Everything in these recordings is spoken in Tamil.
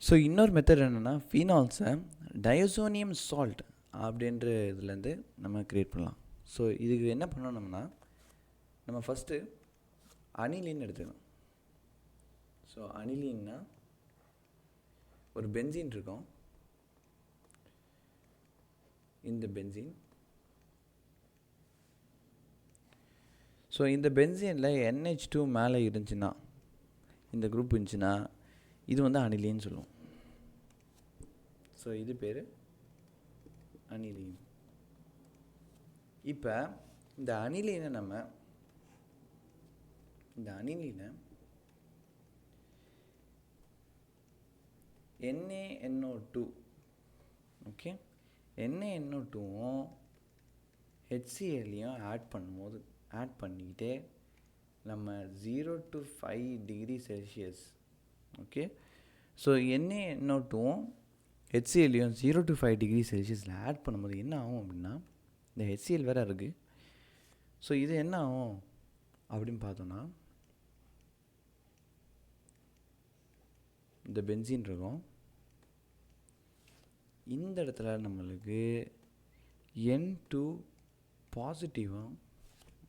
ஸோ இன்னொரு மெத்தட் என்னென்னா ஃபீனால்ஸை டயசோனியம் சால்ட் அப்படின்ற இதுலேருந்து நம்ம க்ரியேட் பண்ணலாம். ஸோ இதுக்கு என்ன பண்ணணும்னா நம்ம ஃபஸ்ட்டு அனிலின் எடுத்துக்கணும். ஸோ அனிலின்னா ஒரு பென்சீன் இருக்கும். இந்த பென்சீன், ஸோ இந்த பென்சீனில் NH2 மேலே இருந்துச்சுன்னா, இந்த குரூப் இருந்துச்சுன்னா இது வந்து அனிலின்னு சொல்லுவோம். ஸோ இது பேர் அனிலீன். இப்போ இந்த அனிலீனை NaNO2 ஓகே, NaNO2வும் HClலையும் ஆட் பண்ணிக்கிட்டே நம்ம 0 to 5 degree Celsius. Okay, so NaNO2வும் HClலையும் 0 to 5 டிகிரி செல்சியஸில் ஆட் பண்ணும்போது என்ன ஆகும் அப்படின்னா, இந்த HCl வேறு இருக்குது. ஸோ இது என்ன ஆகும் அப்படின்னு பார்த்தோன்னா, இந்த பென்சீன் இருக்கும். இந்த இடத்துல நம்மளுக்கு N2 பாசிட்டிவும்,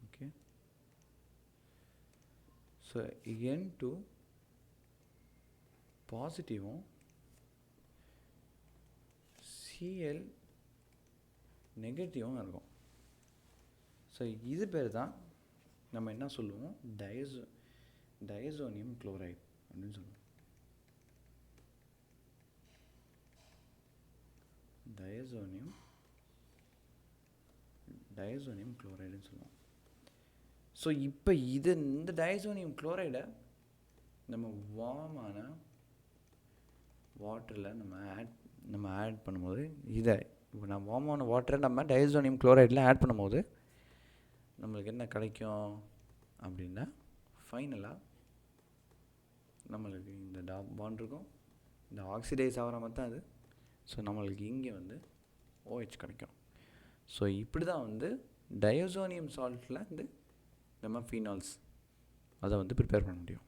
ஓகே, ஸோ N2 பாசிட்டிவும் Cl நெகட்டிவும் இருக்கும். ஸோ இது பேர் தான் நம்ம என்ன சொல்லுவோம், டயசோனியம் குளோரைடு அப்படின்னு சொல்லுவோம். டயசோனியம் குளோரைடுன்னு சொல்லுவோம். ஸோ இப்போ இந்த டயசோனியம் குளோரைடை நம்ம வார்மான வாட்டரில் நம்ம ஆட் பண்ணும்போது, இப்போ நம்ம வார்மான வாட்டரை நம்ம டயசோனியம் குளோரைடில் ஆட் பண்ணும்போது நம்மளுக்கு என்ன கிடைக்கும் அப்படின்னா, ஃபைனலாக நம்மளுக்கு இந்த பாண்ட் இருக்கும். இந்த ஆக்சிடைஸ் ஆகிற மாதிரி தான் அது. ஸோ நம்மளுக்கு இங்கே வந்து OH கிடைக்கும். ஸோ இப்படி தான் வந்து டயசோனியம் சால்ட்டில் நம்ம ஃபீனால்ஸ் அதை வந்து ப்ரிப்பேர் பண்ண முடியும்.